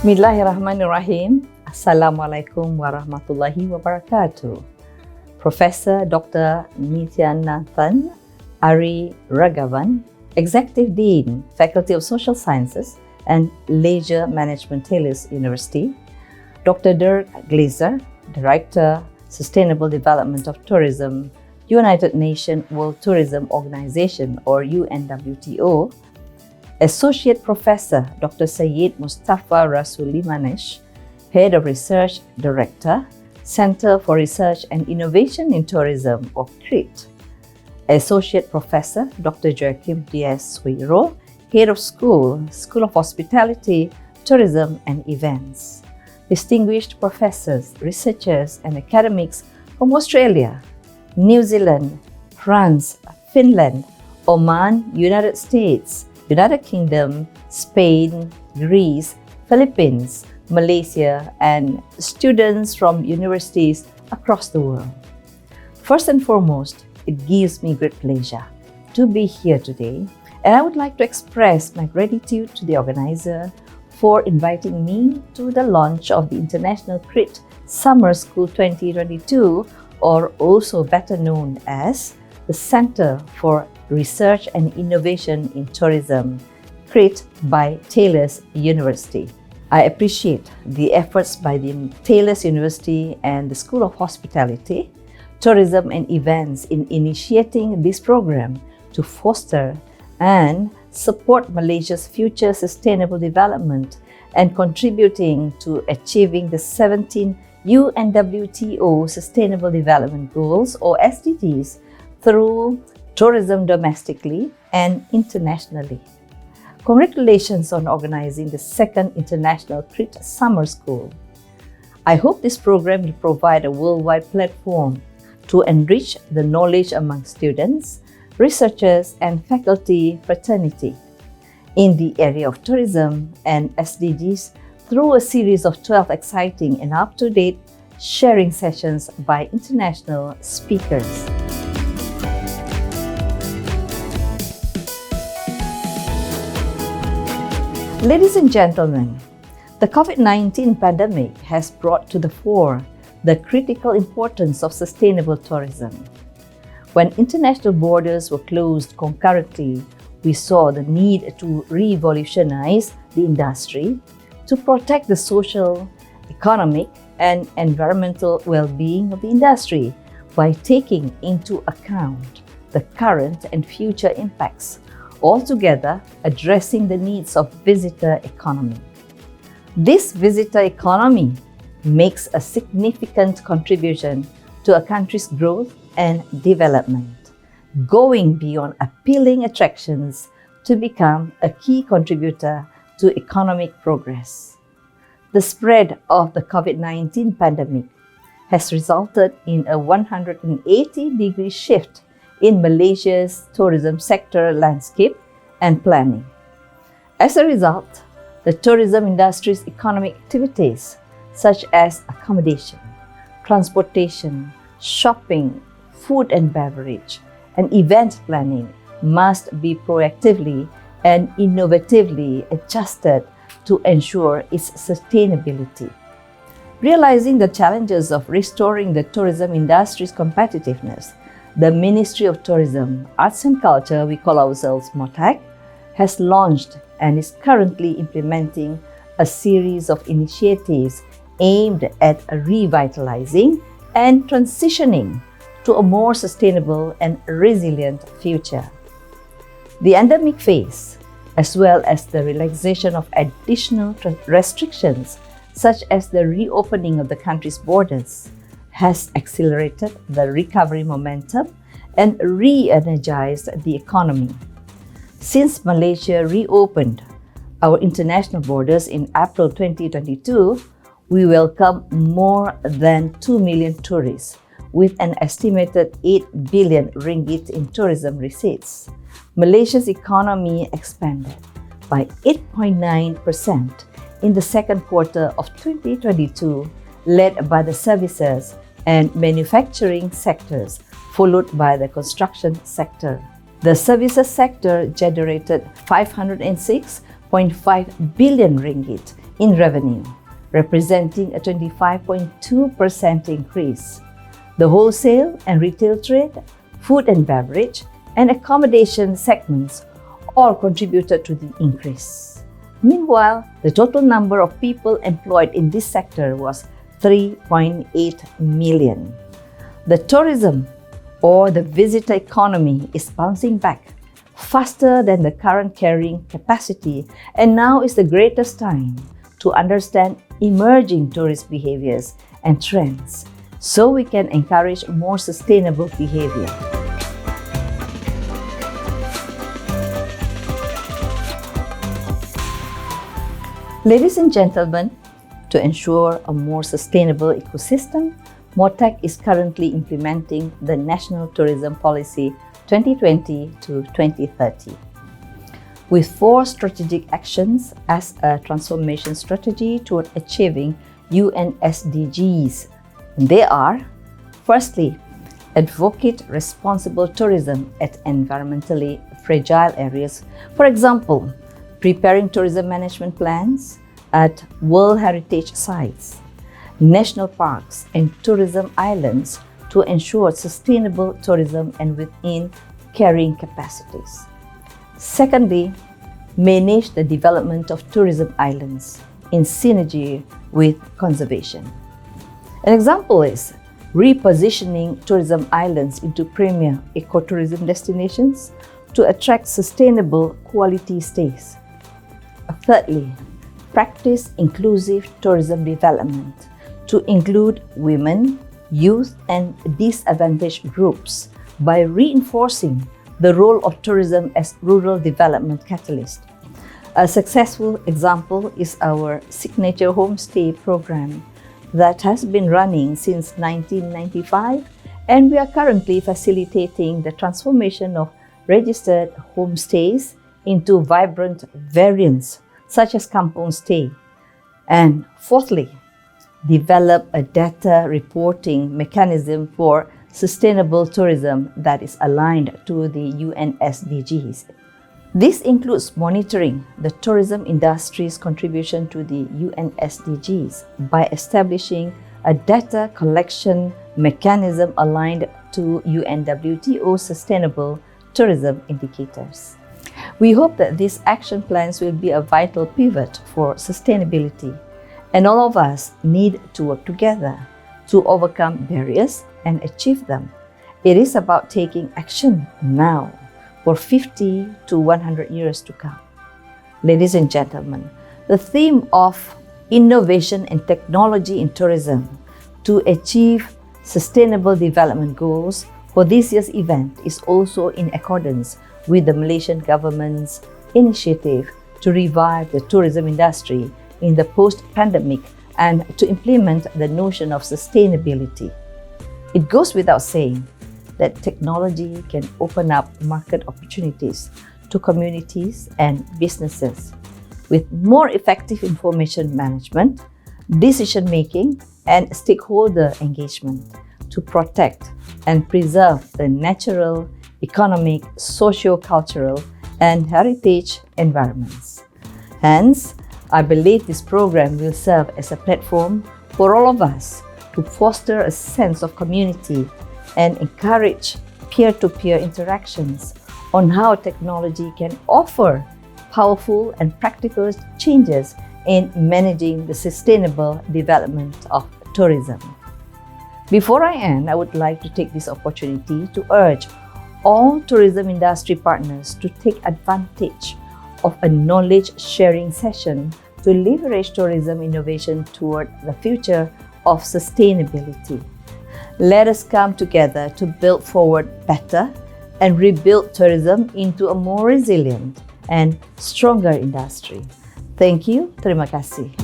Bismillahirrahmanirrahim. Assalamualaikum warahmatullahi wabarakatuh. Professor Dr. Nityananthan Ari Ragavan, Executive Dean, Faculty of Social Sciences and Leisure Management, Taylor's University. Dr. Dirk Glazer, Director, Sustainable Development of Tourism, United Nations World Tourism Organization or UNWTO. Associate Professor Dr. Syed Mustafa Rasuli Manesh, Head of Research Director, Center for Research and Innovation in Tourism of Crete. Associate Professor Dr. Joachim Diaz Suiro, Head of School of Hospitality, Tourism and Events. Distinguished professors, researchers and academics from Australia, New Zealand, France, Finland, Oman, United States, United Kingdom, Spain, Greece, Philippines, Malaysia, and students from universities across the world. First and foremost, it gives me great pleasure to be here today, and I would like to express my gratitude to the organizer for inviting me to the launch of the International Crete Summer School 2022, or also better known as the Center for Research and Innovation in Tourism, Crete by Taylor's University. I appreciate the efforts by the Taylor's University and the School of Hospitality, Tourism and Events in initiating this program to foster and support Malaysia's future sustainable development and contributing to achieving the 17 UNWTO Sustainable Development Goals or SDGs through tourism domestically and internationally. Congratulations on organizing the second International Crete Summer School. I hope this program will provide a worldwide platform to enrich the knowledge among students, researchers, and faculty fraternity in the area of tourism and SDGs through a series of 12 exciting and up-to-date sharing sessions by international speakers. Ladies and gentlemen, the COVID-19 pandemic has brought to the fore the critical importance of sustainable tourism. When international borders were closed concurrently, we saw the need to revolutionize the industry to protect the social, economic, and environmental well-being of the industry by taking into account the current and future impacts, altogether addressing the needs of visitor economy. This visitor economy makes a significant contribution to a country's growth and development, going beyond appealing attractions to become a key contributor to economic progress. The spread of the COVID-19 pandemic has resulted in a 180-degree shift in Malaysia's tourism sector landscape and planning. As a result, the tourism industry's economic activities such as accommodation, transportation, shopping, food and beverage, and event planning must be proactively and innovatively adjusted to ensure its sustainability. Realizing the challenges of restoring the tourism industry's competitiveness, the Ministry of Tourism, Arts and Culture, we call ourselves MOTAC, has launched and is currently implementing a series of initiatives aimed at revitalizing and transitioning to a more sustainable and resilient future. The endemic phase, as well as the relaxation of additional restrictions, such as the reopening of the country's borders, has accelerated the recovery momentum and re-energized the economy. Since Malaysia reopened our international borders in April 2022, we welcome more than 2 million tourists with an estimated 8 billion ringgit in tourism receipts. Malaysia's economy expanded by 8.9% in the second quarter of 2022, led by the services and manufacturing sectors, followed by the construction sector. The services sector generated 506.5 billion ringgit in revenue, representing a 25.2% increase. The wholesale and retail trade, food and beverage, and accommodation segments all contributed to the increase. Meanwhile, the total number of people employed in this sector was 3.8 million. The tourism or the visitor economy is bouncing back faster than the current carrying capacity, and now is the greatest time to understand emerging tourist behaviors and trends so we can encourage more sustainable behavior. Ladies and gentlemen, to ensure a more sustainable ecosystem, MOTAC is currently implementing the National Tourism Policy 2020 to 2030, with 4 strategic actions as a transformation strategy toward achieving UN SDGs. They are, firstly, advocate responsible tourism at environmentally fragile areas. For example, preparing tourism management plans at World Heritage Sites, national parks, and tourism islands to ensure sustainable tourism and within carrying capacities. Secondly, manage the development of tourism islands in synergy with conservation. An example is repositioning tourism islands into premier ecotourism destinations to attract sustainable quality stays. Thirdly, practice inclusive tourism development to include women, youth, and disadvantaged groups by reinforcing the role of tourism as rural development catalyst. A successful example is our signature homestay program that has been running since 1995, and we are currently facilitating the transformation of registered homestays into vibrant variants such as kampung stay. And fourthly, develop a data reporting mechanism for sustainable tourism that is aligned to the UN SDGs. This includes monitoring the tourism industry's contribution to the UN SDGs by establishing a data collection mechanism aligned to UNWTO Sustainable Tourism Indicators. We hope that these action plans will be a vital pivot for sustainability, and all of us need to work together to overcome barriers and achieve them. It is about taking action now for 50 to 100 years to come. Ladies and gentlemen, the theme of innovation and technology in tourism to achieve sustainable development goals for this year's event is also in accordance with the Malaysian government's initiative to revive the tourism industry in the post-pandemic and to implement the notion of sustainability. It goes without saying that technology can open up market opportunities to communities and businesses with more effective information management, decision-making, and stakeholder engagement to protect and preserve the natural, economic, socio-cultural, and heritage environments. Hence, I believe this program will serve as a platform for all of us to foster a sense of community and encourage peer-to-peer interactions on how technology can offer powerful and practical changes in managing the sustainable development of tourism. Before I end, I would like to take this opportunity to urge all tourism industry partners to take advantage of a knowledge-sharing session to leverage tourism innovation toward the future of sustainability. Let us come together to build forward better and rebuild tourism into a more resilient and stronger industry. Thank you. Terima kasih.